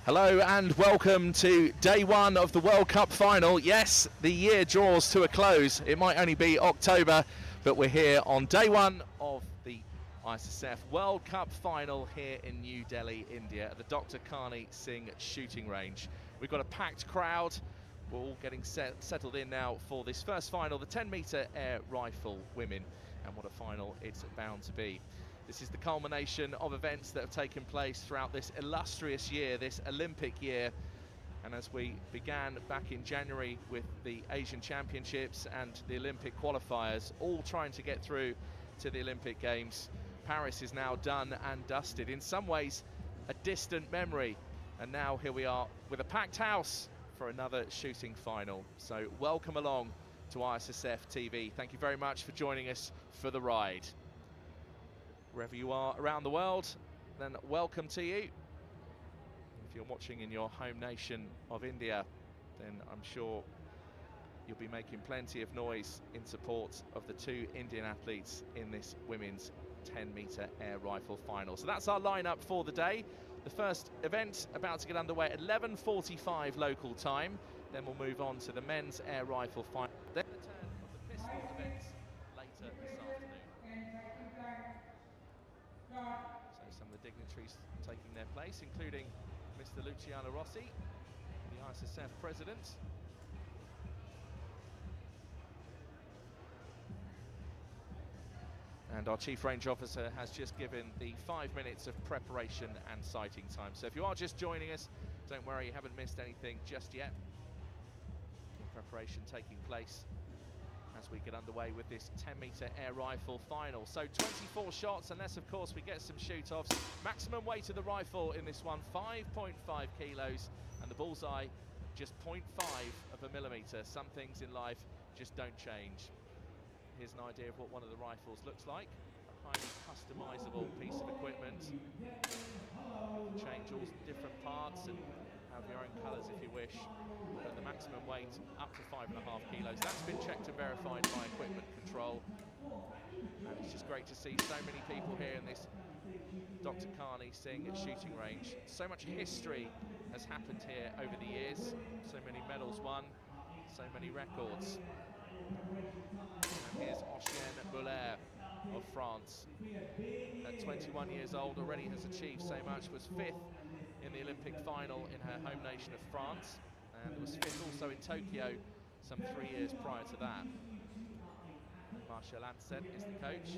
Hello and welcome to day one of the World Cup final. Yes, the year draws to a close. It might only be October, but we're here on day one of the Issf World Cup final here in New Delhi, India, at the Dr. Karni Singh shooting range. We've got a packed crowd. We're all getting settled in now for this first final, the 10-metre air rifle women, and what a final it's bound to be. This is the culmination of events that have taken place throughout this illustrious year, this Olympic year. And as we began back in January with the Asian Championships and the Olympic qualifiers, all trying to get through to the Olympic Games, Paris is now done and dusted. In some ways, a distant memory. And now here we are with a packed house for another shooting final. So welcome along to Issf TV. Thank you very much for joining us for the ride. Wherever you are around the world, then welcome to you. If you're watching in your home nation of India, then I'm sure you'll be making plenty of noise in support of the two Indian athletes in this women's 10-metre air rifle final. So that's our lineup for the day. The first event about to get underway at 11:45 local time. Then we'll move on to the men's air rifle final. Then the turn of the pistol events later this afternoon. So some of the dignitaries taking their place, including Mr. Luciano Rossi, the Issf president. And our chief range officer has just given the 5 minutes of preparation and sighting time. So if you are just joining us, don't worry, you haven't missed anything just yet. Preparation taking place as we get underway with this 10-metre air rifle final. So 24 shots, unless of course we get some shoot-offs. Maximum weight of the rifle in this one, 5.5 kilos, and the bullseye just 0.5 of a millimetre. Some things in life just don't change. Here's an idea of what one of the rifles looks like. A highly customisable piece of equipment. You can change all different parts and have your own colours if you wish. But the maximum weight up to 5.5 kilos. That's been checked and verified by equipment control. And it's just great to see so many people here in this Dr. Karni Singh shooting range. So much history has happened here over the years. So many medals won, so many records. And here's Oceane Boulaire of France. At 21 years old, already has achieved so much, was 5th in the Olympic final in her home nation of France, and was 5th also in Tokyo some 3 years prior to that. Marshall Anset is the coach.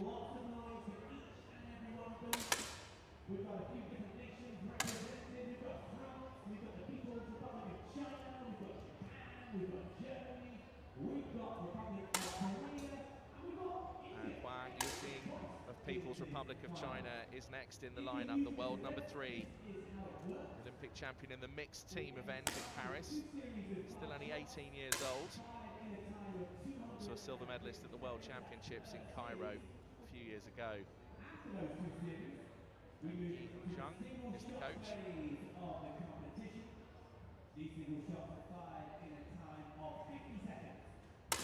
And Wang Yusing of People's Republic of China is next in the lineup, the world number 3. Olympic champion in the mixed team event in Paris. Still only 18 years old. Also a silver medalist at the World Championships in Cairo a few years ago. Yi Zhang is the coach.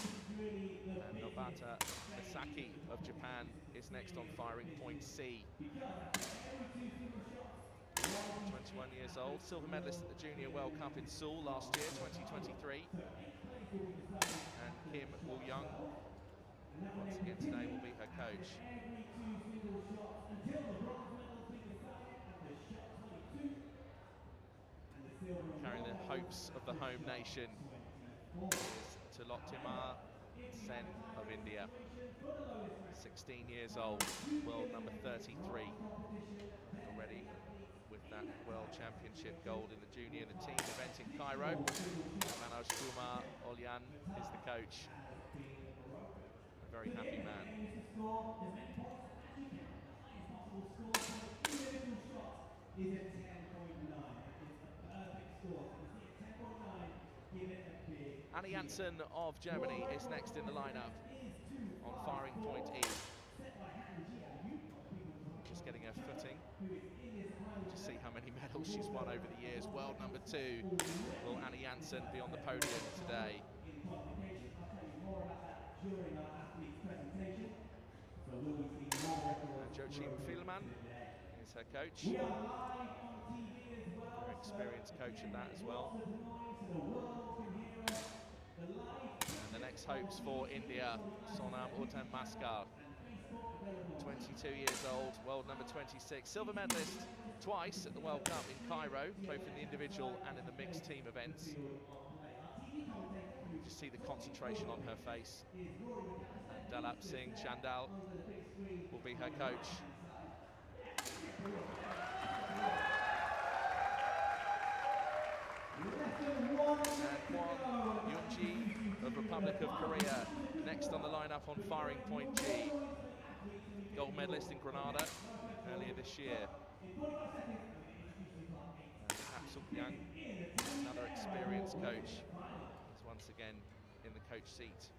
And Nobata Misaki of Japan is next on firing point C. 21 years old, silver medalist at the Junior World Cup in Seoul last year, 2023. And Kim Woo-young, once again today, will be her coach. Carrying the hopes of the home nation is Tilottima Sen of India. 16 years old, world number 33. Already with that World Championship gold in the junior and the team event in Cairo. Manoj Kumar Olyan is the coach. A very happy man. Annie Janssen of Germany is next in the lineup on firing point E. Just getting her footing. Just see how many medals she's won over the years. World number 2. Will Annie Janssen be on the podium today? Joachim Fielmann is her coach. Very experienced coach at that as well. And the next hopes for India, Sonam Uttanmaskar, 22 years old, world number 26, silver medalist twice at the World Cup in Cairo, both in the individual and in the mixed team events. You just see the concentration on her face. And Dalap Singh Chandal will be her coach. And Kwon Yoonji of Republic of Korea, next on the lineup on firing point G. Gold medalist in Grenada earlier this year. And Hap Suk Young, another experienced coach, is once again in the coach seat.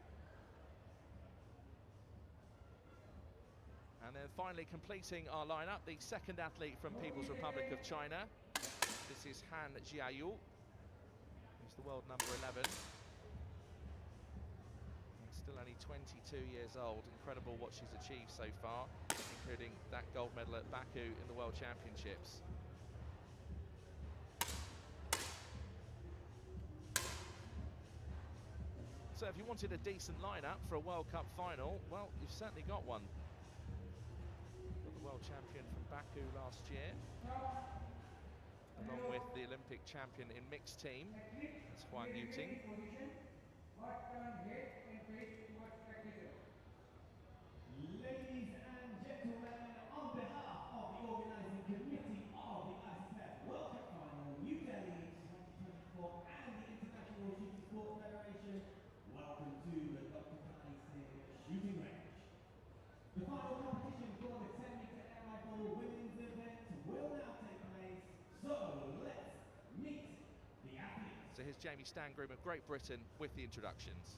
And then finally completing our lineup, the second athlete from People's Republic of China. This is Han Jiayu, who's the world number 11. Still only 22 years old. Incredible what she's achieved so far, including that gold medal at Baku in the World Championships. So if you wanted a decent lineup for a World Cup final, well, you've certainly got one. Got the world champion from Baku last year, along with the Olympic champion in mixed team, that's Huang Yuting. Ladies and gentlemen, on behalf of the organising committee of the Issf World Cup Final, New Delhi 2024 and the International Shooting Sports Federation, welcome to the Dr. Tyson Shooting Range. The final competition for the 10-metre air rifle women's event will now take place, so let's meet the athletes. So here's Jamie Stangroom of Great Britain with the introductions.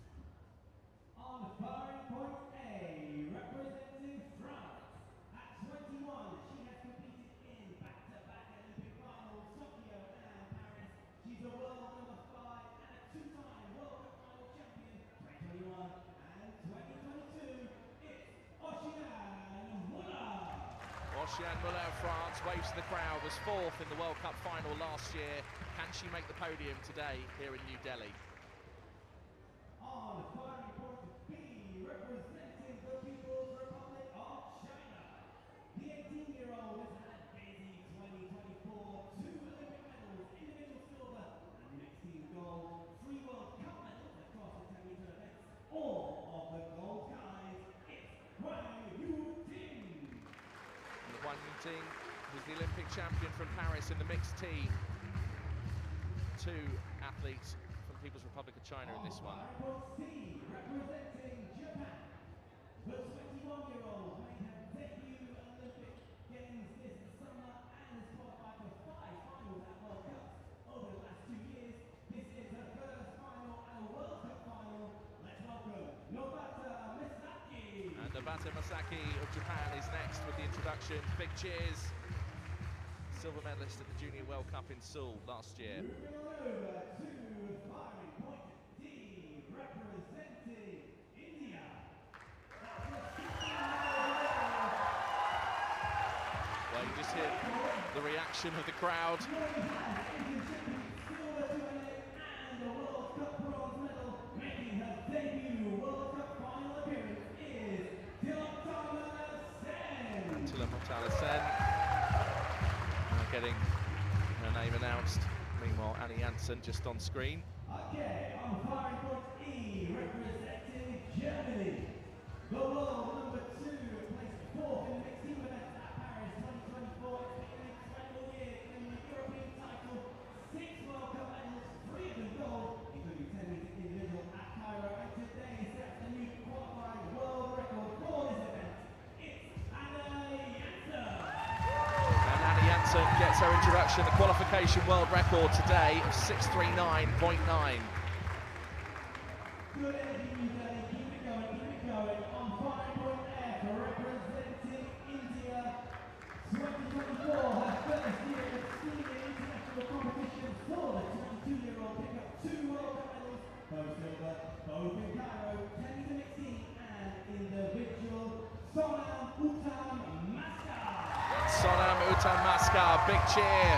On firing point A, representing France, at 21, she has competed in back-to-back Olympic finals, Tokyo and Paris. She's a world number 5 and a two-time World Cup final champion, 2021 and 2022. It's Oceane Muller. Oceane Muller of France waves to the crowd, was 4th in the World Cup final last year. Can she make the podium today here in New Delhi? On firing point B, representing the People's Republic of China, the 18-year-old has had a busy 2024, 2 Olympic medals, individual silver and mixed team gold, 3 World Cup medals across the 10-metre events, all of the gold guys. It's Huang Yuting. And Huang Yuting, who's the Olympic champion from Paris in the mixed team. 2 athletes from People's Republic of China in this one. C, representing Japan, the 21-year-old made her debut Olympic Games this summer and has qualified for 5 finals at World Cups over the last 2 years. This is her first final at a World Cup final. Let's welcome Nobata Misaki. And Nobata Misaki of Japan is next with the introduction. Big cheers. Silver medalist at the Junior World Cup in Seoul last year. Moving on over to firing point D, representing India. Well, you just hear the reaction of the crowd. Silver to and a World Cup bronze medal, making her debut World Cup final appearance is Tilak Sen. Tilak Sen. Getting her name announced. Meanwhile, Annie Janssen just on screen. Okay, on firing point E, representing Germany. The world number 2, placed 4th in the mixed team event at Paris 2024. It's been an incredible year in the European title. 6 World Cup medals, 3 of them gold, including 10-metre individual at Cairo. And today sets a new qualifying world record for this event. It's Annie Janssen. Gets her introduction, the qualification world record today of 6:39.9. Good energy, New Delhi. Keep it going. On firing point F, representing India. 2024, her first year of senior international competition for the 22-year-old. Pick up 2 World Cup medals, both silver, both in Cairo, 10 to mixed team and individual. Sonam Uttanmaskar. Sonam Uttanmaskar, big cheer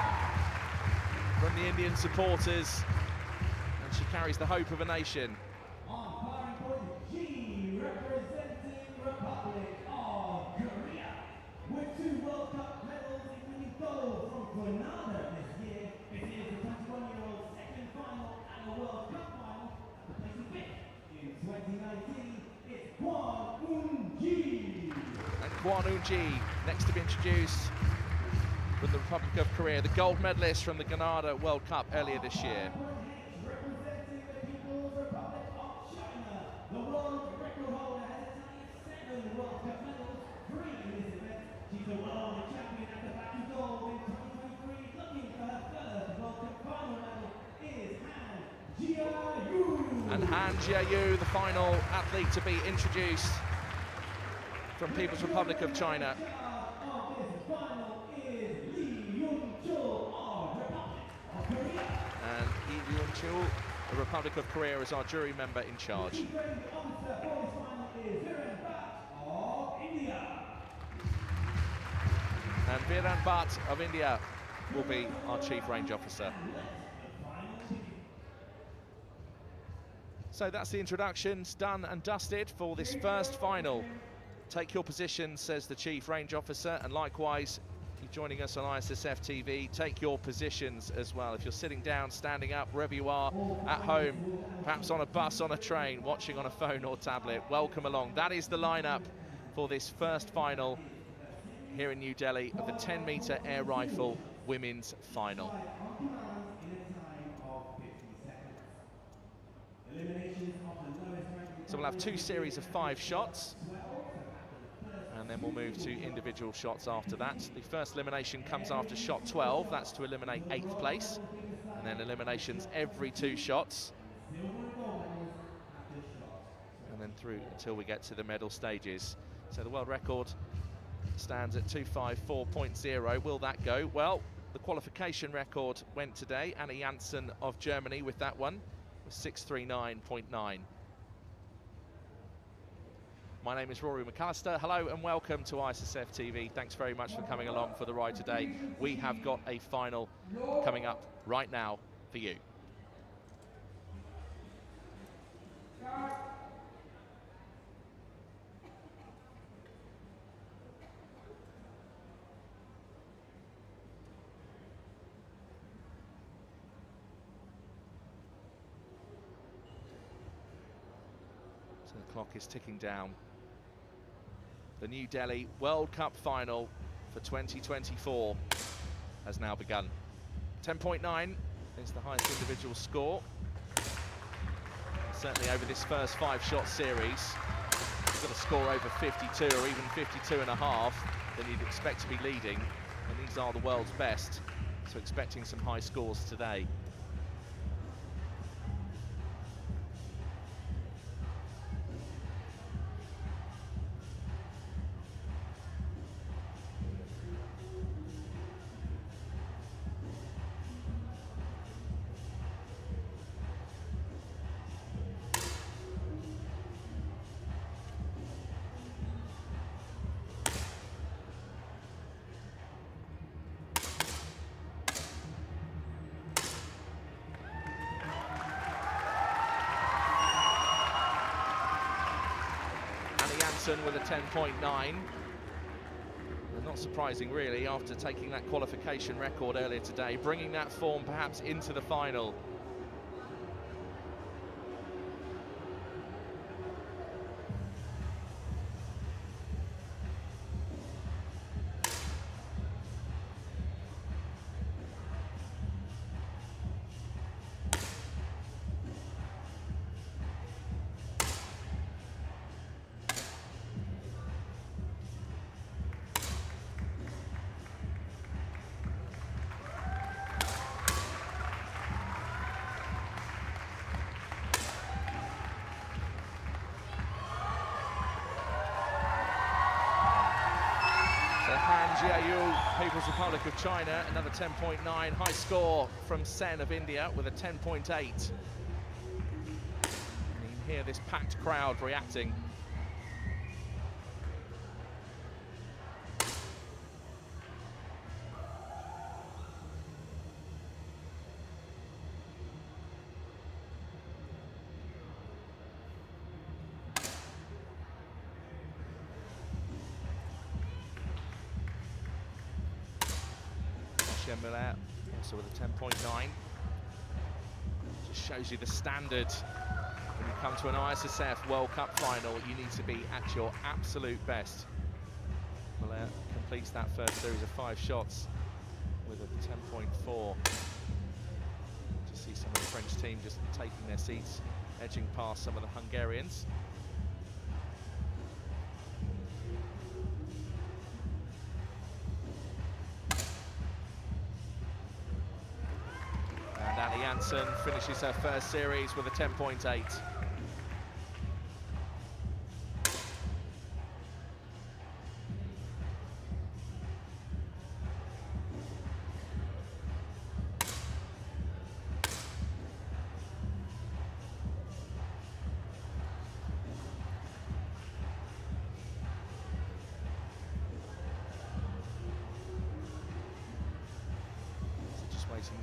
from the Indian supporters, and she carries the hope of a nation. On firing point G, representing Republic of Korea, with 2 World Cup medals, including gold from Grenada this year. It is the 21-year-old second final and a World Cup final, placing 5th in 2019. It's Kwon Eun-ji. And Kwon Eun-ji, next to be introduced from the Republic of Korea, the gold medalist from the Grenada World Cup earlier this year. Representing the People's Republic of China, the world record holder has a tally of 7 World Cup medals, 3 in this event. She's the world champion at the back to gold in 2023. Looking for her 3rd World Cup final medal is Han Jia-yu. And Han Jia-yu, the final athlete to be introduced from People's Republic of China. Of this final is Lee Yun-chul of Republic of Korea. And Lee Yun-chul, the Republic of Korea, is our jury member in charge. Chief Range Officer for this final is Viren Bhatt of India. And Viren Bhatt of India will be our Chief Range Officer. So that's the introductions done and dusted for this first final. Take your position, says the Chief Range Officer, and likewise, if you're joining us on ISSF TV, take your positions as well. If you're sitting down, standing up, wherever you are, at home, perhaps on a bus, on a train, watching on a phone or tablet, welcome along. That is the lineup for this first final here in New Delhi of the 10-meter air rifle women's final. So we'll have 2 series of 5 shots, and then we'll move to individual shots after that. The first elimination comes after shot 12, that's to eliminate 8th place, and then eliminations every 2 shots, and then through until we get to the medal stages. So the world record stands at 254.0. Will that go? Well, the qualification record went today. Anna Janssen of Germany with that one, with 639.9. My name is Rory McAllister. Hello and welcome to ISSF TV. Thanks very much for coming along for the ride today. We have got a final coming up right now for you. So the clock is ticking down. The New Delhi World Cup final for 2024 has now begun. 10.9 is the highest individual score. Certainly over this first 5-shot series, you've got a score over 52 or even 52.5, then you'd expect to be leading, and these are the world's best, so expecting some high scores today. With a 10.9, and not surprising really after taking that qualification record earlier today, bringing that form perhaps into the final. People's Republic of China, another 10.9. High score from Sen of India with a 10.8. You can hear this packed crowd reacting. Oshien Muller also with a 10.9. Just shows you the standard. When you come to an ISSF World Cup final, you need to be at your absolute best. Muller completes that first series of 5 shots with a 10.4. Just see some of the French team just taking their seats, edging past some of the Hungarians. And Annie Janssen finishes her first series with a 10.8.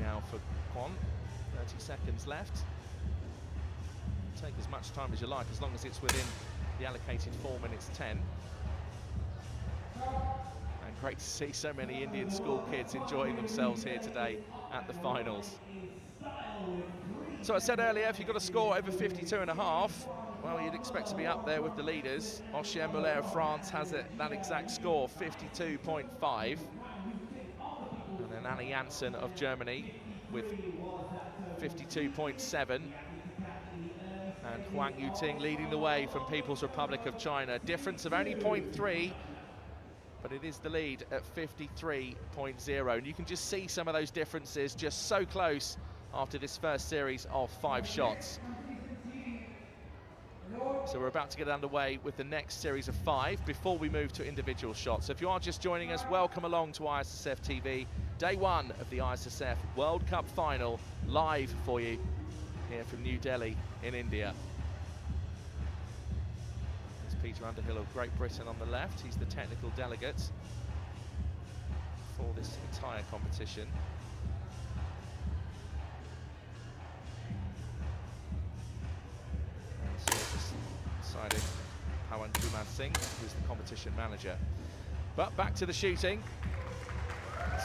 Now for Kwon, 30 seconds left. Take as much time as you like, as long as it's within the allocated 4 minutes 10. And great to see so many Indian school kids enjoying themselves here today at the finals. So I said earlier, if you've got a score over 52.5, well, you'd expect to be up there with the leaders. Oshien Muller of France has that exact score, 52.5. And then Annie Janssen of Germany with 52.7. And Huang Yuting leading the way from People's Republic of China. Difference of only 0.3, but it is the lead at 53.0. And you can just see some of those differences just so close after this first series of 5 shots. So we're about to get underway with the next series of 5 before we move to individual shots. So if you are just joining us, welcome along to ISSF TV. Day 1 of the ISSF World Cup final, live for you here from New Delhi in India. There's Peter Underhill of Great Britain on the left. He's the technical delegate for this entire competition. And so just decided Pawan Kumar Singh, who's the competition manager. But back to the shooting.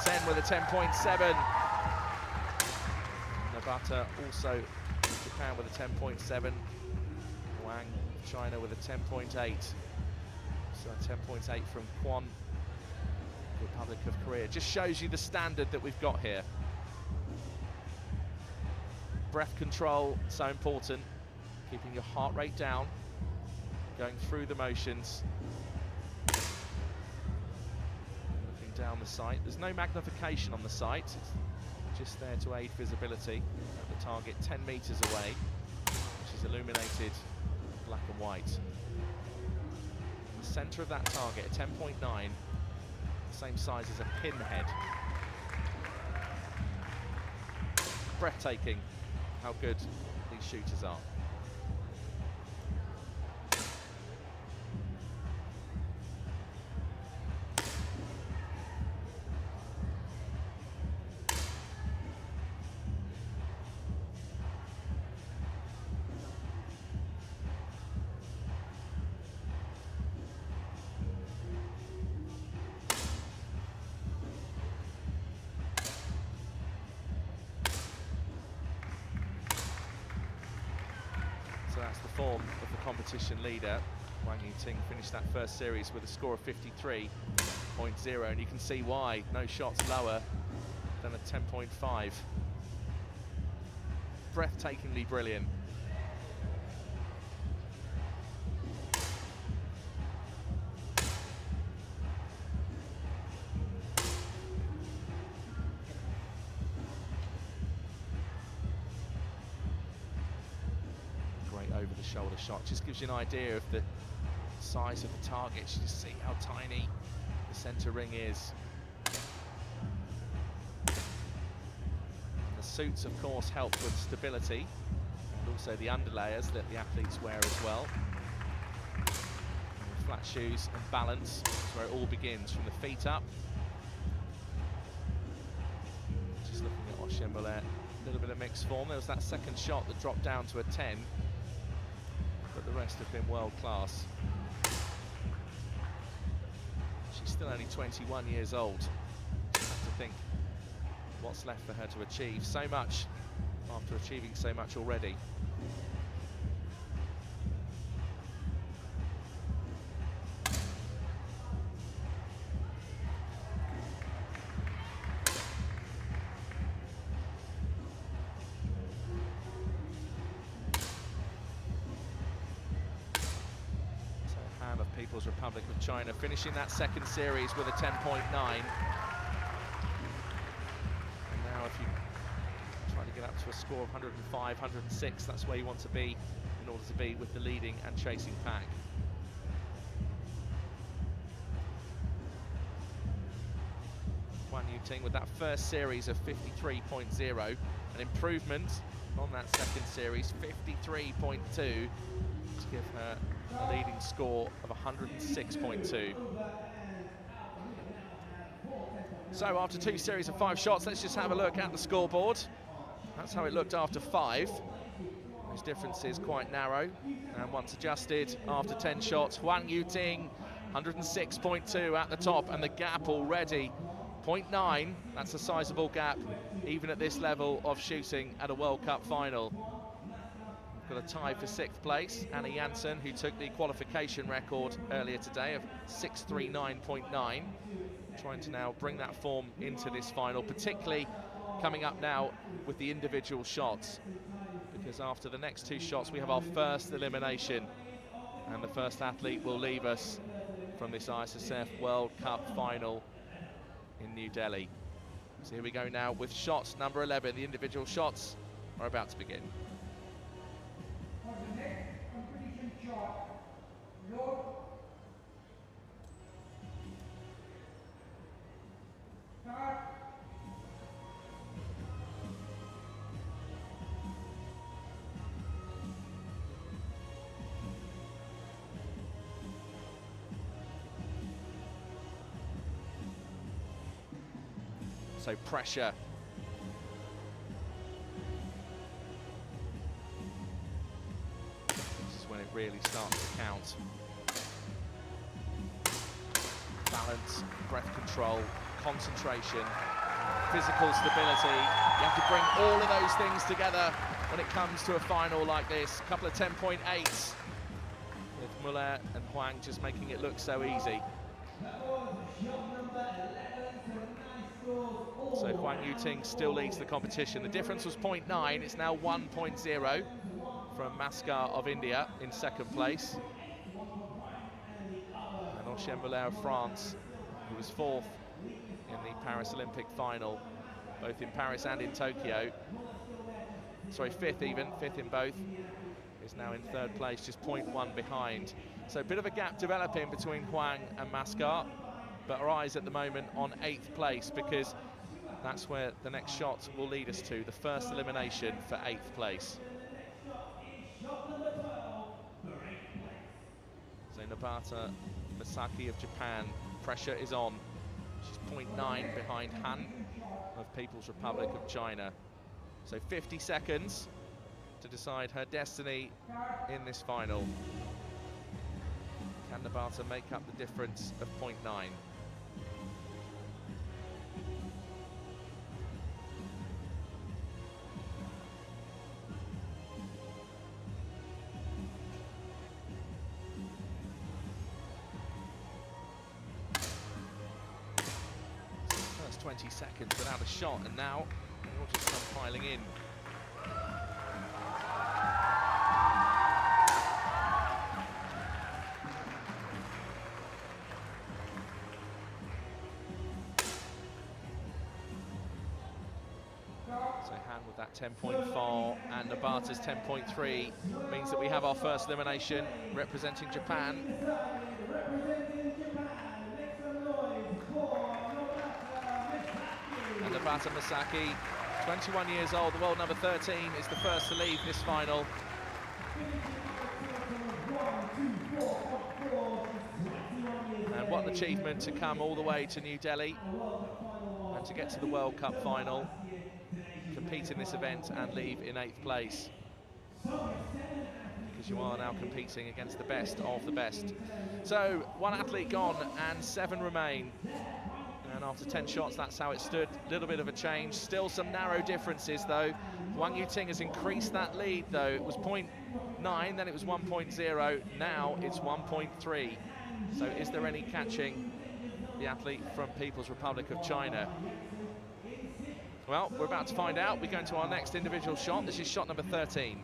Sen with a 10.7. Nabata also Japan with a 10.7. Wang China with a 10.8. So a 10.8 from Kwon, Republic of Korea. Just shows you the standard that we've got here. Breath control, so important. Keeping your heart rate down, going through the motions. Down the sight. There's no magnification on the sight, it's just there to aid visibility at the target 10 meters away, which is illuminated black and white. In the center of that target, a 10.9, same size as a pinhead. Breathtaking how good these shooters are. So that's the form of the competition leader. Wang Yuting finished that first series with a score of 53.0, and you can see why. No shots lower than a 10.5. Breathtakingly brilliant. Over-the-shoulder shot just gives you an idea of the size of the target. You just see how tiny the center ring is. And the suits, of course, help with stability, and also the underlayers that the athletes wear as well. And with flat shoes and balance is where it all begins, from the feet up. Just looking at Oshien Muller, a little bit of mixed form. There was that second shot that dropped down to a 10. But the rest have been world class. She's still only 21 years old. You have to think what's left for her to achieve. So much after achieving so much already. Of People's Republic of China finishing that second series with a 10.9. And now if you try to get up to a score of 105, 106, that's where you want to be in order to be with the leading and chasing pack. Huang Yuting with that first series of 53.0, an improvement on that second series, 53.2, to give her a leading score of 106.2. So after 2 series of 5 shots, let's just have a look at the scoreboard. That's how it looked after 5. Those differences quite narrow. And once adjusted after 10 shots, Huang Yuting 106.2 at the top, and the gap already 0.9. That's a sizable gap, even at this level of shooting at a World Cup final. Got a tie for 6th place, Annie Janssen, who took the qualification record earlier today of 6:39.9, trying to now bring that form into this final, particularly coming up now with the individual shots, because after the next 2 shots we have our first elimination, and the first athlete will leave us from this ISSF World Cup final in New Delhi. So here we go now with shots number 11. The individual shots are about to begin. So pressure. This is when it really starts to count. Balance, breath control, concentration, physical stability. You have to bring all of those things together when it comes to a final like this. A couple of 10.8s with Muller and Huang just making it look so easy. So Huang Yuting still leads the competition. The difference was 0.9, it's now 1.0 from Maskar of India in 2nd place. And Ocean Muller of France, who was 4th in the Paris Olympic final, both in Paris and in Tokyo. Sorry, 5th even, 5th in both, is now in 3rd place, just 0.1 behind. So a bit of a gap developing between Huang and Maskar, but our eyes at the moment on 8th place, because that's where the next shot will lead us to, the first elimination for 8th place. So Nobata Misaki of Japan, pressure is on. She's 0.9 behind Han of People's Republic of China. So 50 seconds to decide her destiny in this final. Can Nobata make up the difference of 0.9? First 20 seconds without a shot, and now they'll just come piling in. With that 10.4 and Nobata's 10.3 means that we have our first elimination representing Japan. And Nobata Misaki, 21 years old, the world number 13, is the first to leave this final. And what an achievement to come all the way to New Delhi and to get to the World Cup final, compete in this event and leave in 8th place, because you are now competing against the best of the best. So 1 athlete gone and 7 remain. And after 10 shots, that's how it stood. A little bit of a change. Still some narrow differences, though. Wang Yuting has increased that lead, though. It was 0.9, then it was 1.0. Now it's 1.3. So is there any catching the athlete from People's Republic of China? Well, we're about to find out. We go into our next individual shot. This is shot number 13.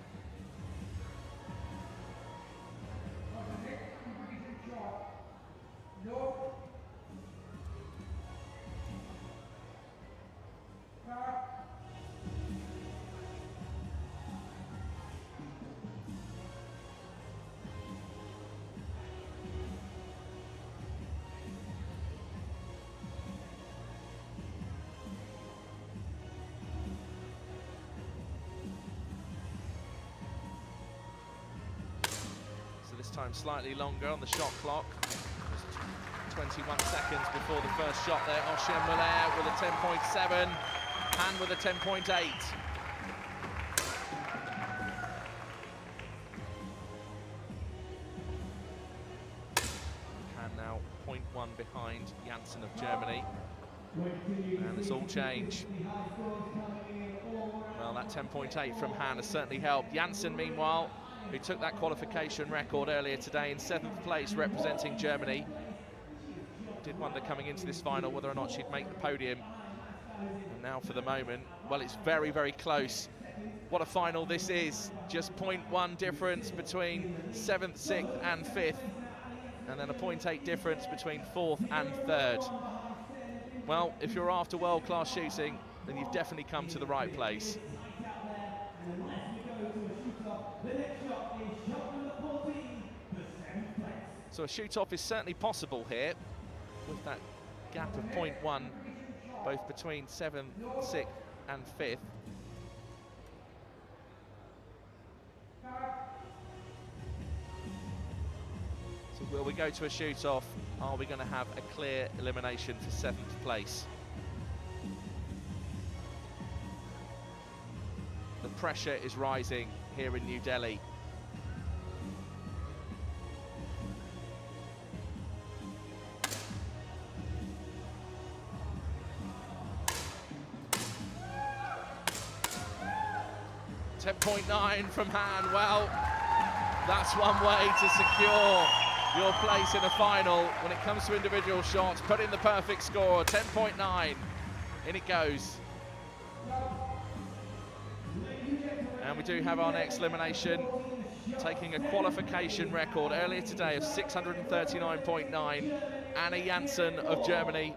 This time slightly longer on the shot clock. Just 21 seconds before the first shot there. Ocean Muller with a 10.7, Han with a 10.8. Han now 0.1 behind Janssen of Germany. And it's all change. Well, that 10.8 from Han has certainly helped. Janssen, meanwhile, who took that qualification record earlier today in 7th place representing Germany. Did wonder coming into this final whether or not she'd make the podium. And now for the moment, well, it's very, very close. What a final this is. Just 0.1 difference between 7th, 6th and 5th. And then a 0.8 difference between 4th and 3rd. Well, if you're after world-class shooting, then you've definitely come to the right place. So a shoot-off is certainly possible here, with that gap of 0.1, both between 7th, 6th and 5th. So will we go to a shoot-off? Are we going to have a clear elimination for 7th place? The pressure is rising here in New Delhi. .9 from Han. Well, that's one way to secure your place in a final when it comes to individual shots. Put in the perfect score, 10.9. In it goes. And we do have our next elimination, taking a qualification record earlier today of 639.9. Anna Janssen of Germany.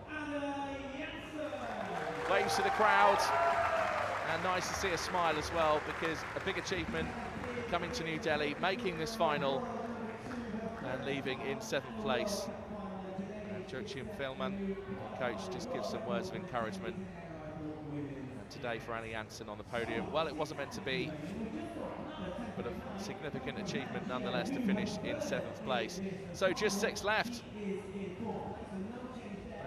Waves to the crowd. And nice to see a smile as well, because a big achievement coming to New Delhi, making this final and leaving in 7th place. And Joachim Fehlmann, coach, just gives some words of encouragement. And today for Anna Janssen on the podium. Well, it wasn't meant to be, but a significant achievement nonetheless to finish in 7th place. So just 6 left.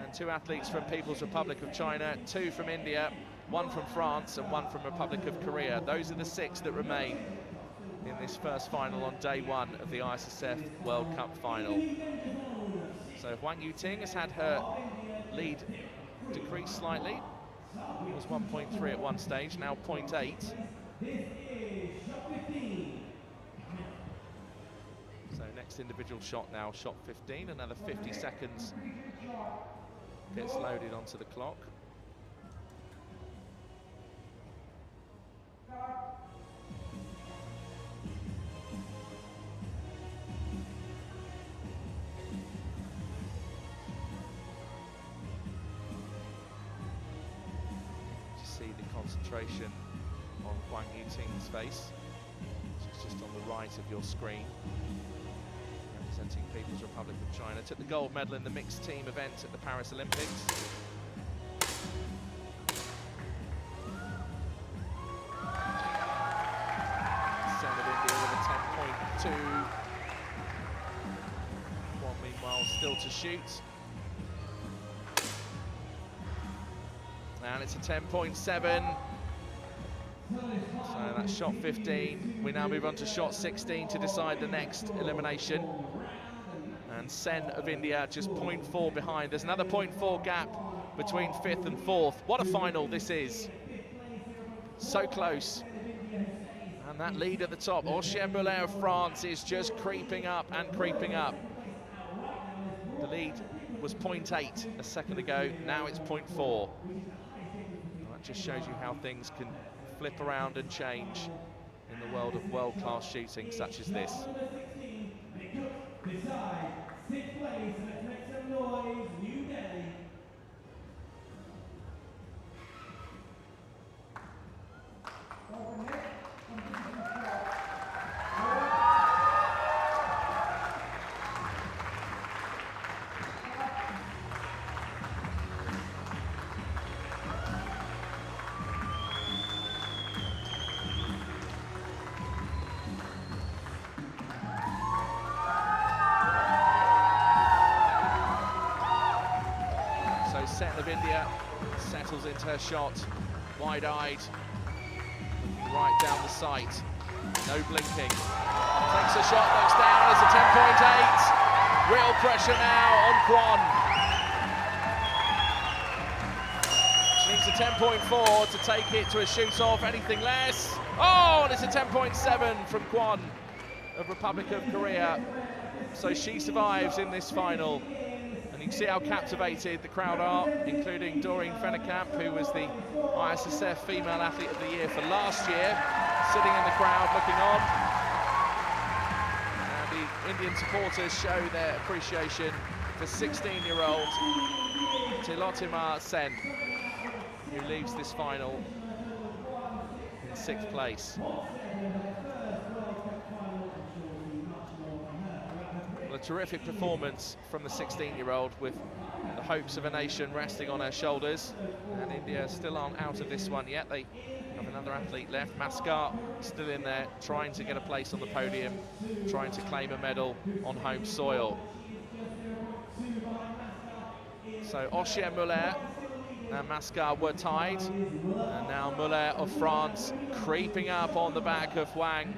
And 2 athletes from People's Republic of China, 2 from India, 1 from France and 1 from Republic of Korea. Those are the 6 that remain in this first final on day 1 of the ISSF World Cup final. So Wang Yuting has had her lead decrease slightly. It was 1.3 at one stage, now 0.8. So next individual shot now, shot 15, another 50 seconds gets loaded onto the clock. See the concentration on Wang Yuting's face, which is just on the right of your screen, representing People's Republic of China. Took the gold medal in the mixed team event at the Paris Olympics. Sen of India with a 10.2. One meanwhile still to shoot. And it's a 10.7. So that's shot 15. We now move on to shot 16 to decide the next elimination. And Sen of India just 0.4 behind. There's another 0.4 gap between 5th and 4th. What a final this is. So close. And that lead at the top, Issf of France, is just creeping up and creeping up. The lead was 0.8 a second ago, now it's 0.4. That just shows you how things can flip around and change in the world of world-class shooting such as this. Set of India settles into her shot, wide-eyed, right down the sight, no blinking. Takes a shot, looks down, it's a 10.8. Real pressure now on Kwon. She needs a 10.4 to take it to a shoot-off, anything less. Oh, and it's a 10.7 from Kwon of Republic of Korea. So she survives in this final. You can see how captivated the crowd are, including Doreen Fennekamp, who was the ISSF Female Athlete of the Year for last year, sitting in the crowd looking on. And the Indian supporters show their appreciation for 16-year-old Tilotima Sen, who leaves this final in 6th place. A terrific performance from the 16-year-old, with the hopes of a nation resting on her shoulders. And India still aren't out of this one yet. They have another athlete left. Maskar still in there, trying to get a place on the podium, trying to claim a medal on home soil. So Issf and Maskar were tied. And now Muller of France creeping up on the back of Huang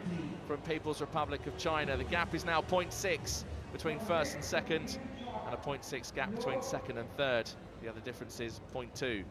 from People's Republic of China. The gap is now 0.6. between 1st and 2nd, and a 0.6 gap between 2nd and 3rd. The other difference is 0.2.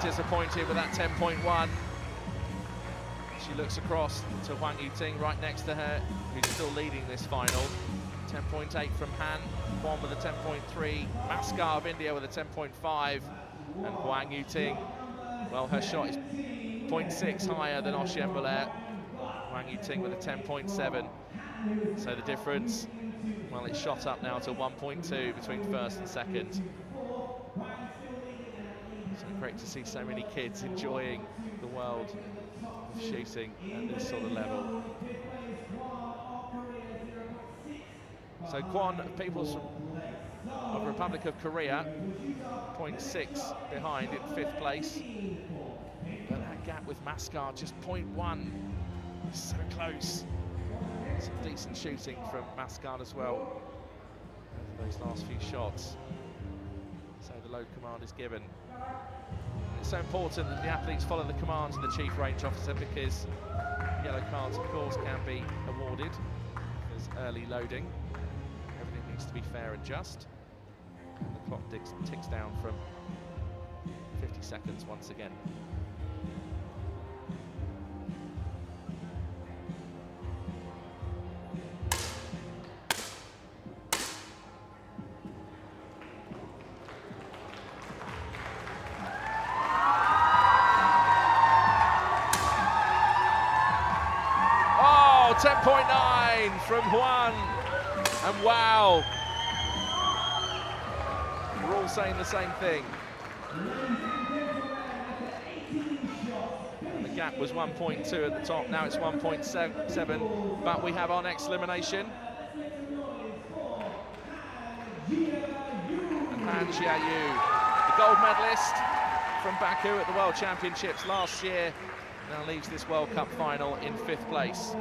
Disappointed with that 10.1. She looks across to Huang Yuting right next to her, who's still leading this final. 10.8 from Han, Kwon with a 10.3, Maskar of India with a 10.5, and Huang Yuting, well, her shot is 0.6 higher than Issf. Huang Yuting with a 10.7. So the difference, well, it's shot up now to 1.2 between 1st and 2nd. So great to see so many kids enjoying the world of shooting at this sort of level. So Kwon, People's of Republic of Korea, 0.6 behind in 5th place. But that gap with Maskar, just 0.1, so close. Some decent shooting from Maskar as well over those last few shots. So the load command is given. It's so important that the athletes follow the commands of the Chief Range Officer, because yellow cards, of course, can be awarded. There's early loading. Everything needs to be fair and just. And the clock ticks down from 50 seconds once again. Oh, 10.9 from Huang, and wow, we're all saying the same thing. And the gap was 1.2 at the top, now it's 1.7, but we have our next elimination. And Han Jiayu, the gold medalist from Baku at the World Championships last year. Now leaves this World Cup final in 5th place.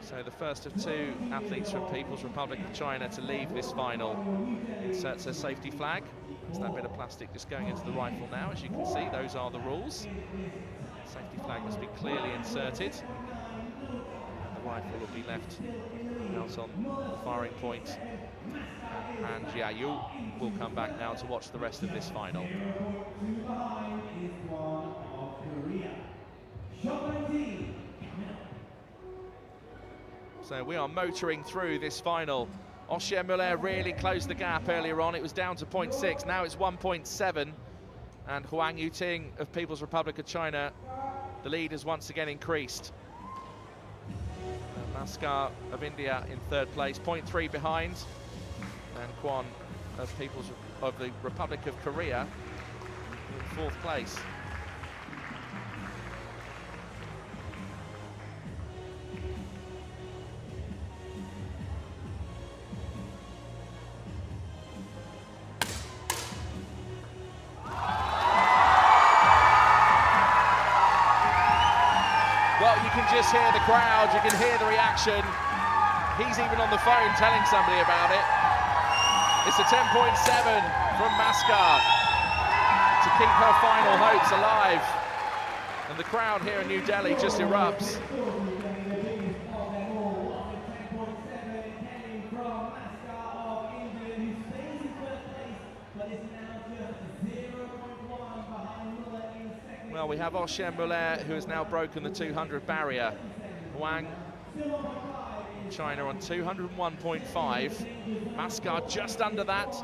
So the first of 2 athletes from People's Republic of China to leave this final inserts her safety flag. It's that bit of plastic just going into the rifle now. As you can see, those are the rules. Safety flag must be clearly inserted. The rifle will be left out on the firing point. And Jiayu will come back now to watch the rest of this final. So we are motoring through this final. Oshie Muller really closed the gap earlier on. It was down to 0.6, now it's 1.7. And Huang Yuting of People's Republic of China, the lead has once again increased. Maskar of India in 3rd place, 0.3 behind. And Kwon of the Republic of Korea in 4th place. Well, you can just hear the crowd, you can hear the reaction. He's even on the phone telling somebody about it. It's a 10.7 from Maskar to keep her final hopes alive. And the crowd here in New Delhi just erupts. Well, we have Oshie Muller, who has now broken the 200 barrier. Huang, China on 201.5. Maskar just under that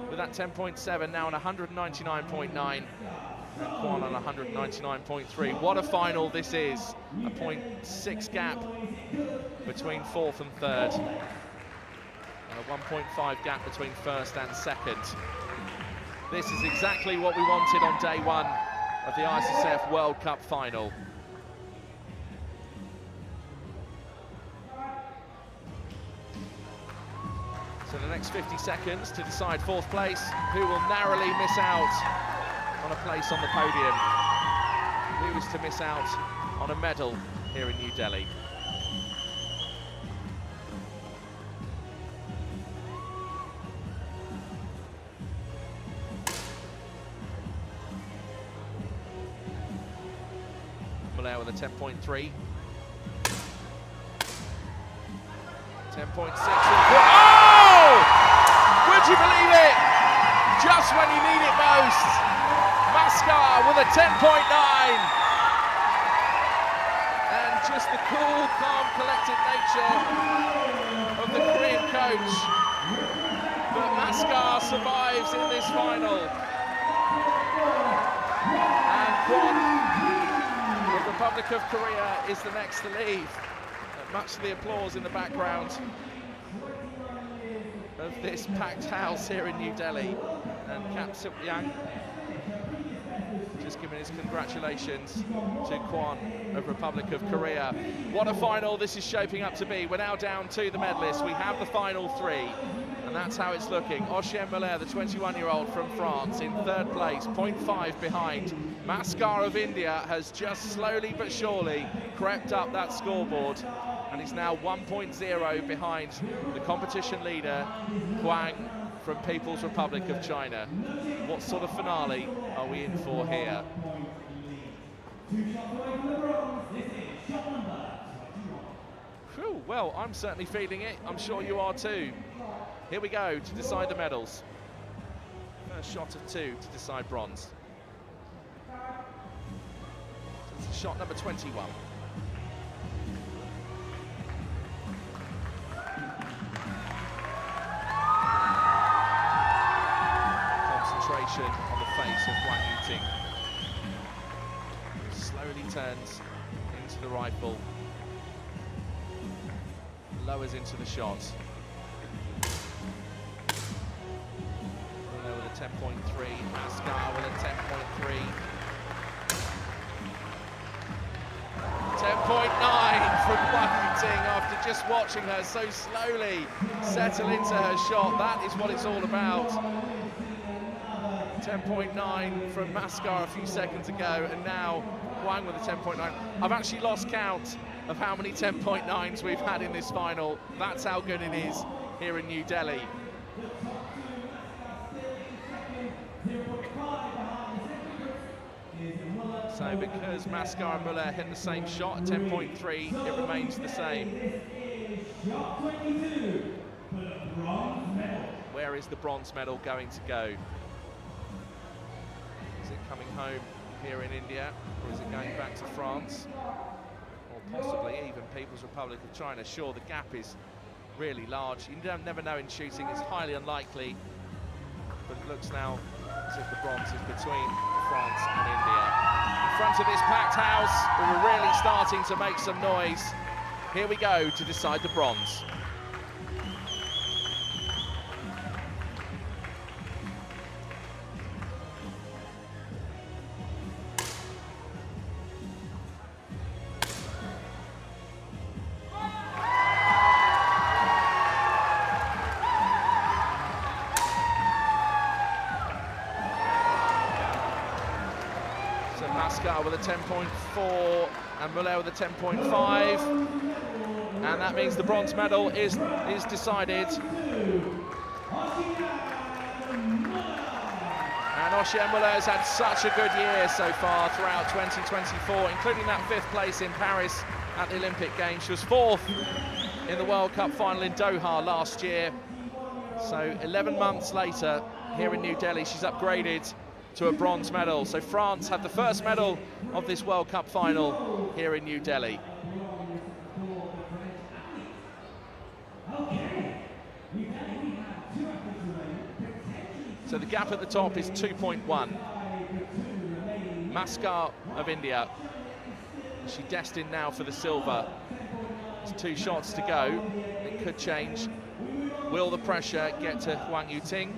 with that 10.7, now on 199.9. And Kwon on 199.3. What a final this is. A 0.6 gap between 4th and 3rd. And a 1.5 gap between 1st and 2nd. This is exactly what we wanted on day 1 of the Issf World Cup final. So the next 50 seconds to decide 4th place, who will narrowly miss out on a place on the podium, who is to miss out on a medal here in New Delhi. With a 10.3. 10.6. Oh! Would you believe it? Just when you need it most. Maskar with a 10.9. And just the cool, calm, collected nature of the Korean coach. But Maskar survives in this final. And Kwon, Republic of Korea, is the next to leave. Much to the applause in the background of this packed house here in New Delhi. And Kap Suk-yang just giving his congratulations to Kwon of Republic of Korea. What a final this is shaping up to be. We're now down to the medalists. We have the final 3. And that's how it's looking. Oshie Muller, the 21-year-old from France, in 3rd place, 0.5 behind. Maskar of India has just slowly but surely crept up that scoreboard and is now 1.0 behind the competition leader, Huang, from People's Republic of China. What sort of finale are we in for here? Whew, well, I'm certainly feeling it. I'm sure you are too. Here we go to decide the medals. First shot of 2 to decide bronze. So it's shot number 21. Concentration on the face of Huang Yuting. Slowly turns into the rifle. Lowers into the shot. 10.3, Maskar with a 10.3. 10.9 from Huang Yuting after just watching her so slowly settle into her shot. That is what it's all about. 10.9 from Maskar a few seconds ago, and now Huang with a 10.9. I've actually lost count of how many 10.9s we've had in this final. That's how good it is here in New Delhi. So because Maskar and Muller hit the same shot at 10.3, it remains the same. Where is the bronze medal going to go? Is it coming home here in India, or is it going back to France? Or possibly even People's Republic of China. Sure, the gap is really large. You never know in shooting, it's highly unlikely. But it looks now as if the bronze is between France and India. In front of this packed house, we were really starting to make some noise. Here we go to decide the bronze. Maskar with a 10.4 and Muller with a 10.5, and that means the bronze medal is decided. And Ocean Muller has had such a good year so far throughout 2024, including that 5th place in Paris at the Olympic Games. She was 4th in the World Cup final in Doha last year. So 11 months later, here in New Delhi, she's upgraded to a bronze medal. So France had the first medal of this World Cup final here in New Delhi. So the gap at the top is 2.1. Maskar of India, is she destined now for the silver? There's 2 shots to go. It could change. Will the pressure get to Huang Yuting?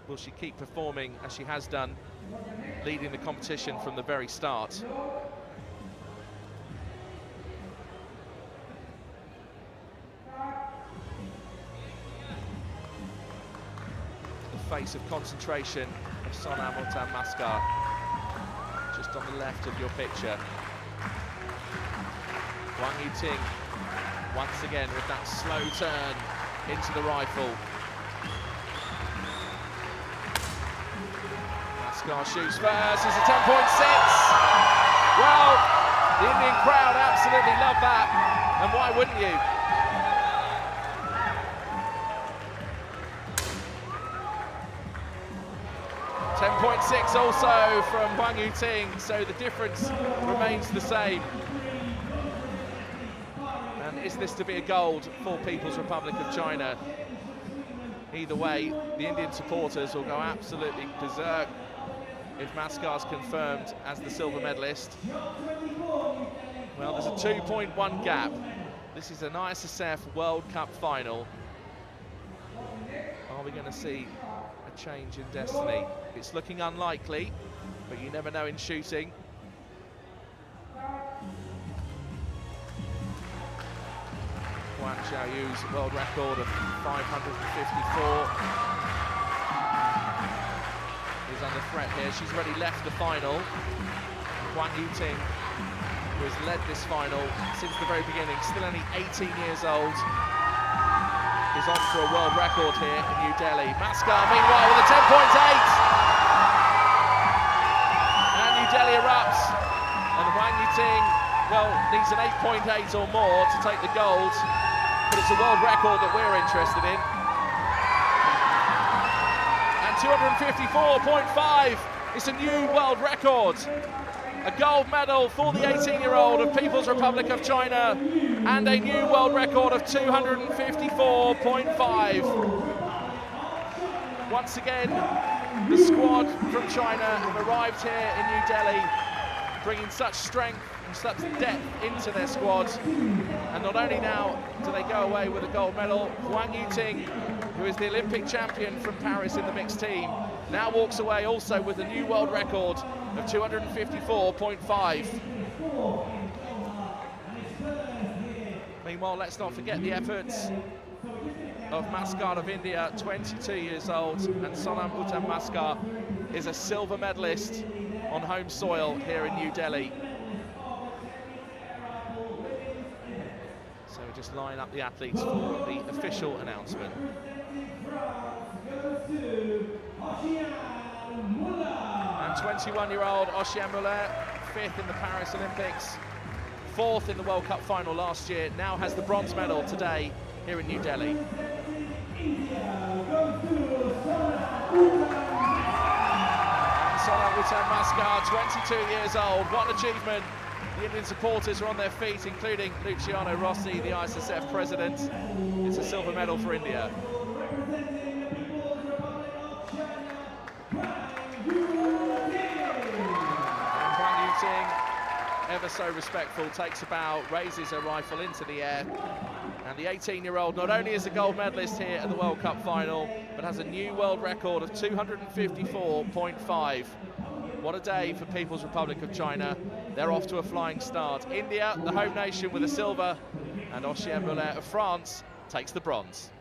Will she keep performing as she has done, leading the competition from the very start? The face of concentration of Sonam Uttam Maskar, just on the left of your picture. Huang Yuting, once again with that slow turn into the rifle. Maskar shoots first, it's a 10.6. Well, the Indian crowd absolutely love that, and why wouldn't you? .6 also from Huang Yuting, so the difference remains the same. And is this to be a gold for People's Republic of China? Either way, the Indian supporters will go absolutely berserk if Maskar's confirmed as the silver medalist. Well, there's a 2.1 gap. This is an Issf World Cup final. Are we going to see a change in destiny? It's looking unlikely, but you never know in shooting. Guan Xiaoyu's world record of 554 is under threat here. She's already left the final. Huang Yuting, who has led this final since the very beginning, still only 18 years old, is on for a world record here in New Delhi. Maskar, meanwhile, with a 10.8. And New Delhi erupts. And Huang Yuting, well, needs an 8.8 or more to take the gold. But it's a world record that we're interested in. And 254.5, it's a new world record. A gold medal for the 18-year-old of People's Republic of China, and a new world record of 254.5. Once again, the squad from China have arrived here in New Delhi, bringing such strength and such depth into their squad. And not only now do they go away with a gold medal, Huang Yuting, who is the Olympic champion from Paris in the mixed team, now walks away also with a new world record of 254.5. Meanwhile, let's not forget the efforts of Mascot of India, 22 years old, and Sonam Uttam Maskar is a silver medalist on home soil here in New Delhi. So we just line up the athletes for the official announcement. And 21-year-old Oshian Muller, 5th in the Paris Olympics, 4th in the World Cup final last year, now has the bronze medal today here in New Delhi. And Sonam Uttam Maskar, 22 years old, what an achievement. The Indian supporters are on their feet, including Luciano Rossi, the Issf president. It's a silver medal for India. And Huang Yuting, ever so respectful, takes a bow, raises her rifle into the air. And the 18-year-old not only is a gold medalist here at the World Cup final, but has a new world record of 254.5. What a day for People's Republic of China. They're off to a flying start. India, the home nation, with a silver, and Oshian Muller of France takes the bronze.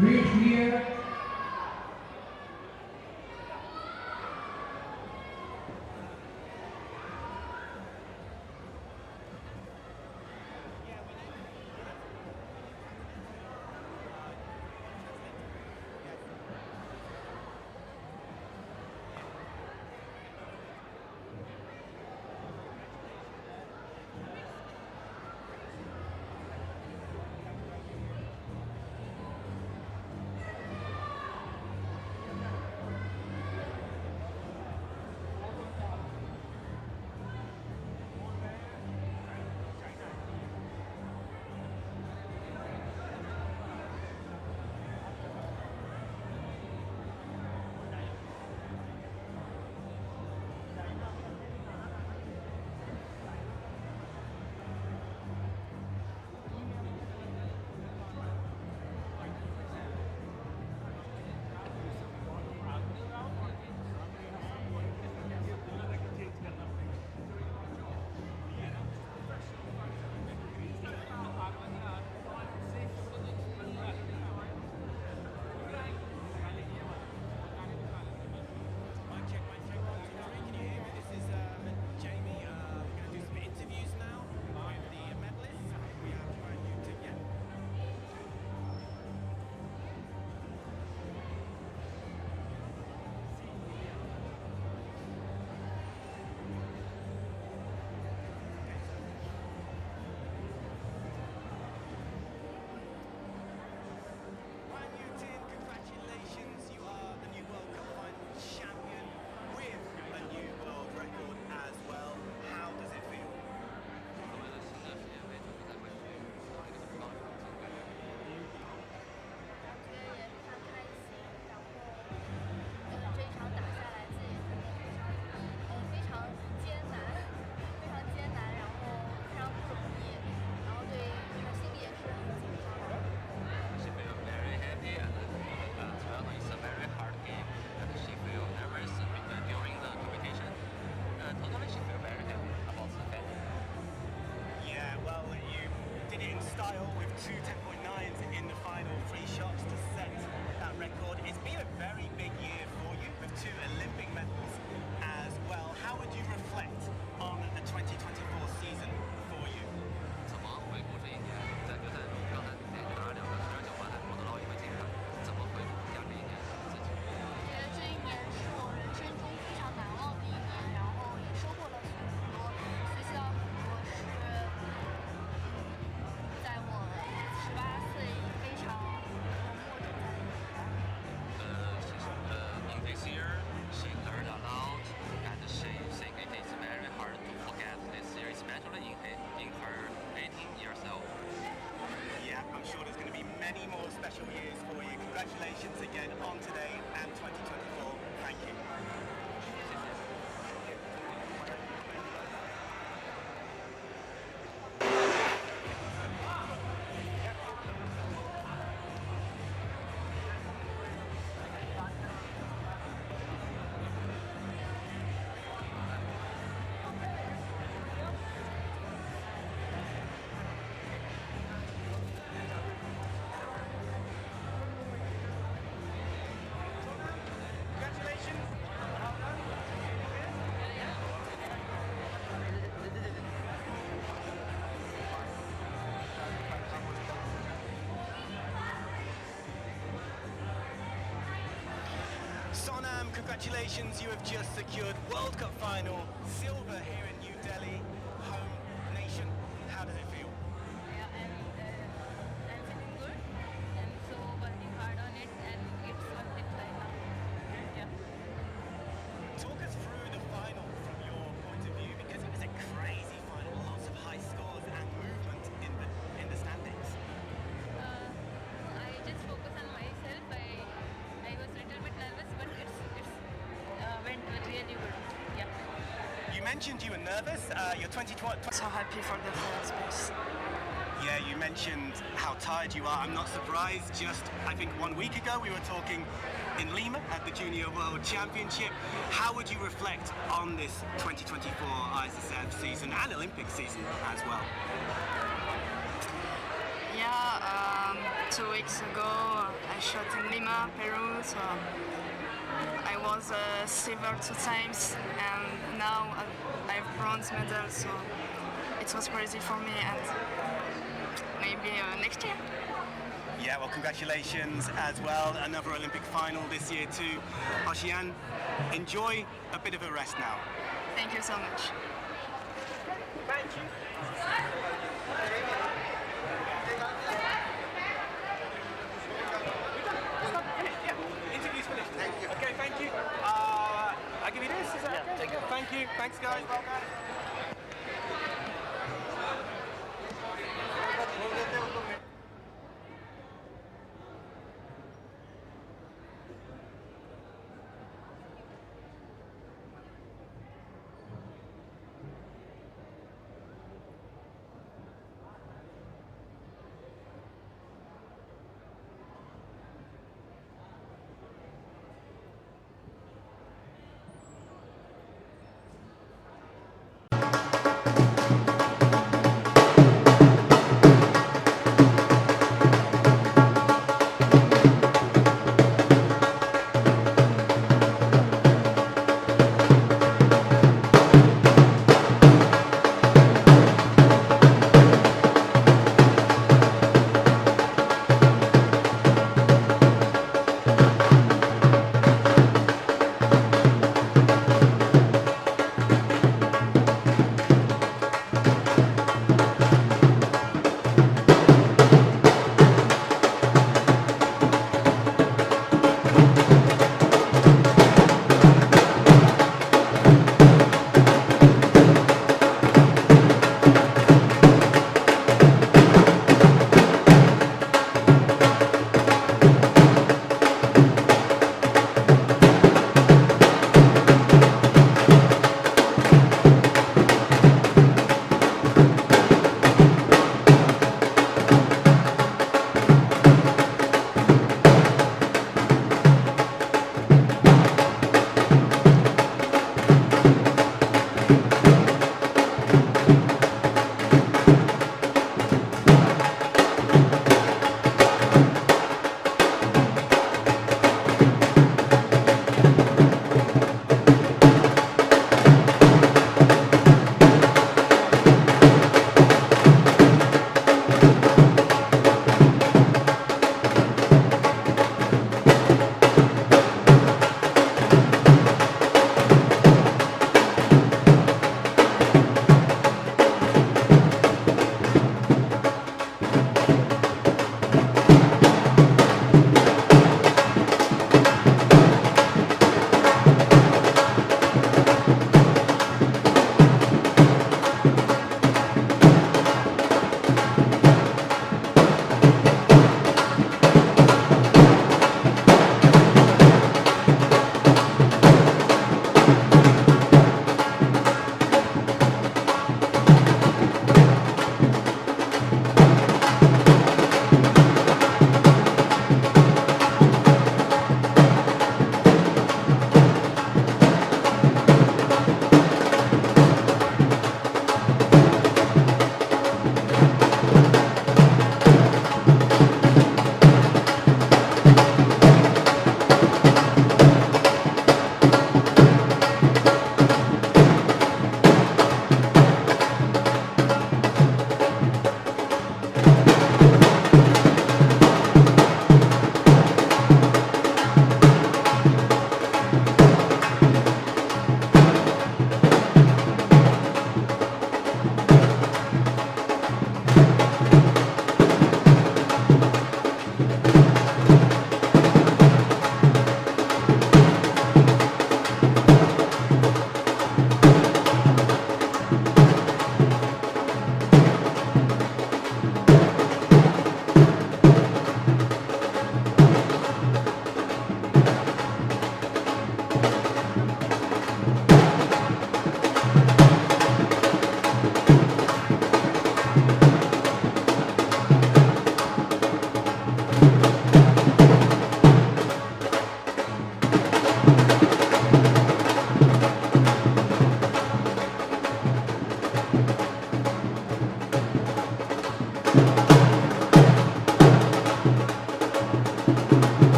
Reach here. Sonam, congratulations, you have just secured World Cup final silver here in New Delhi, home nation. How does it feel? Yeah, I'm feeling good. I'm so working hard on it, and it's worth it right now. Yeah. Talk us through the final from your point of view, because it was a crazy final, lots of high scores and movement in the standings. I just focus on myself. I was a little bit nervous, but it's went really good. Yeah. You mentioned you were nervous. You're 2020. So happy for the first place. Yeah, you mentioned how tired you are. I'm not surprised. Just, I think 1 week ago we were talking in Lima at the Junior World Championship. How would you reflect on this 2024 ISSF season and Olympic season as well? Yeah, 2 weeks ago I shot in Lima, Peru, so I was silver 2 times, and now I have bronze medal, so it was crazy for me, and maybe next year. Yeah, well, congratulations as well. Another Olympic final this year too. Oshian, enjoy a bit of a rest now. Thank you so much. Thank you. Interview's finished. Thank you. Okay, thank you. I'll give you this. Is that okay? Thank you. Thanks, guys. Well done.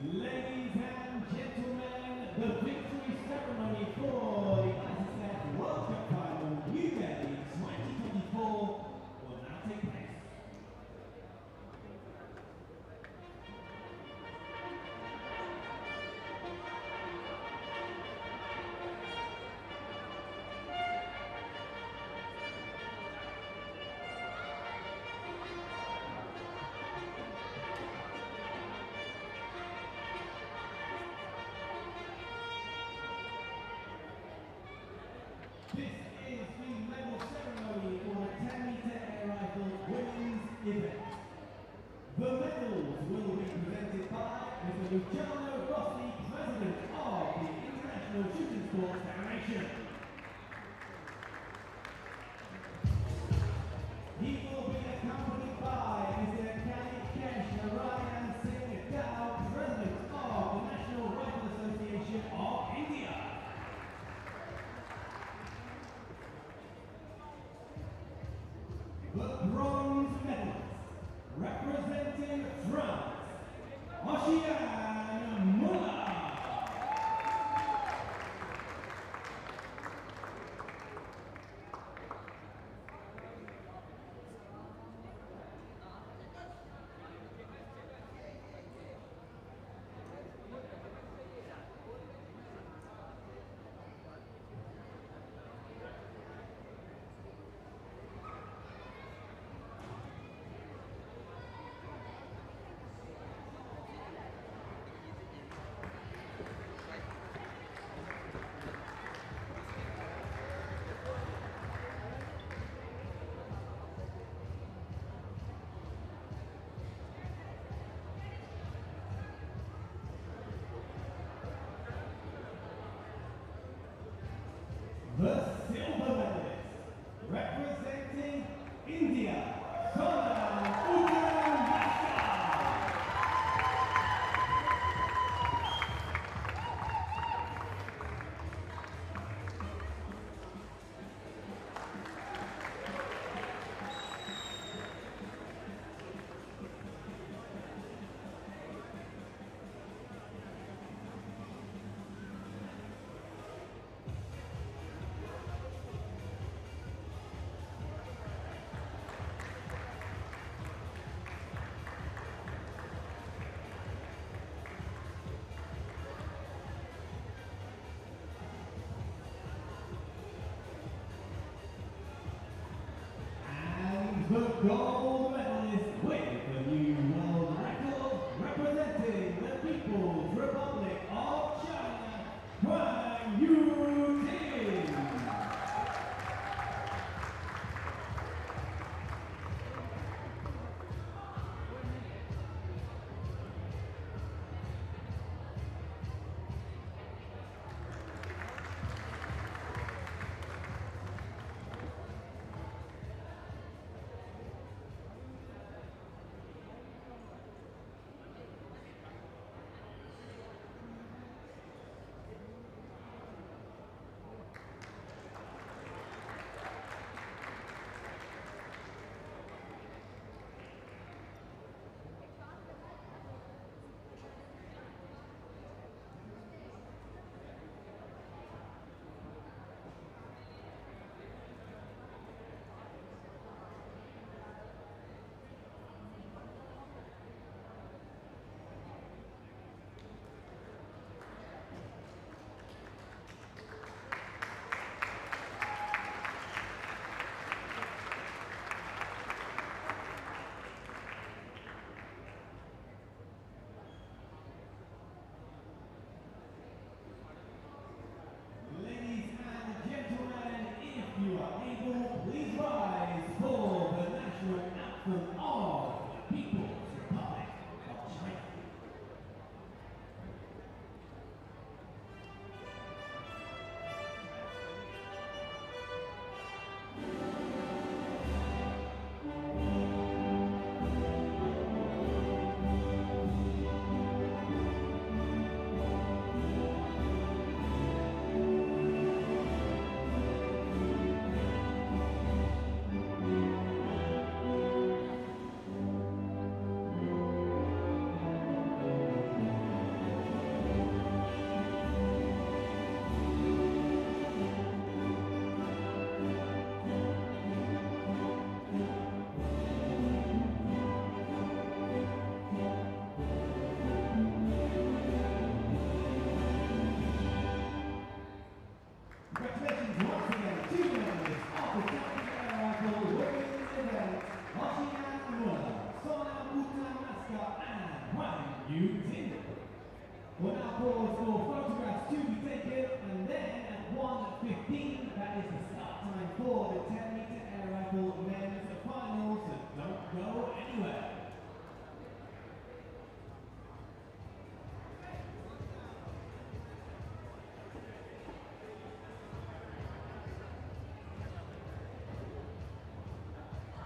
Ladies and gentlemen, the victory ceremony for the Issf World Cup Final New Delhi 2024 will now take place. This is the medal ceremony for the 10-meter air rifle women's event. The medals will be presented by Mr. Luciano Rossi, President of the International Shooting Sports Federation. He will be accompanied by Mr. Kalikesh Narayan Singh Dow, President of the National Rifle Association of India. The bronze medalist, representing France, Ocean Muller. The silver medalist, representing India, showdown. The gold medalist with the new world record, representing the People's Republic of China, Huang Yuting.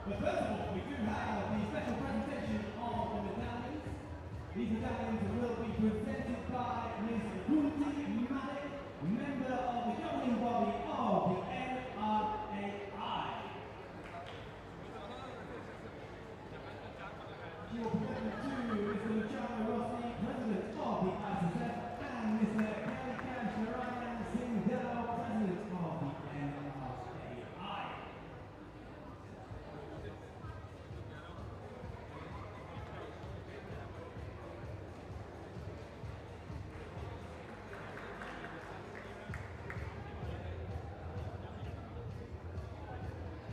But first of all, we do have the special presentation of the medallions. These medallions will be presented by Ms. Gunti Malik, member of the governing body of the NRAI. She will present them to Mr. Luciano Rossi, president of the Issf, and Mr. Kalikash Narayan Singh Dao, president of the NRAI.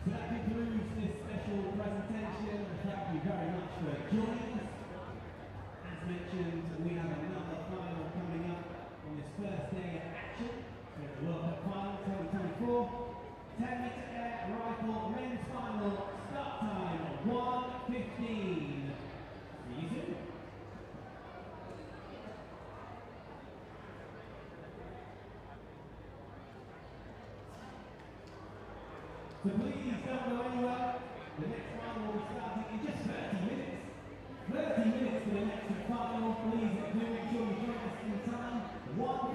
So that concludes this special presentation. Thank you very much for joining us. As mentioned, we have another final coming up on this first day of action for the World Cup Final 2024. 10-meter air rifle men's final, start time 1:15. See you soon. So please don't go anywhere. The next final will be starting in just 30 minutes. 30 minutes to the next final. Please do make sure you join us in time. 1:15.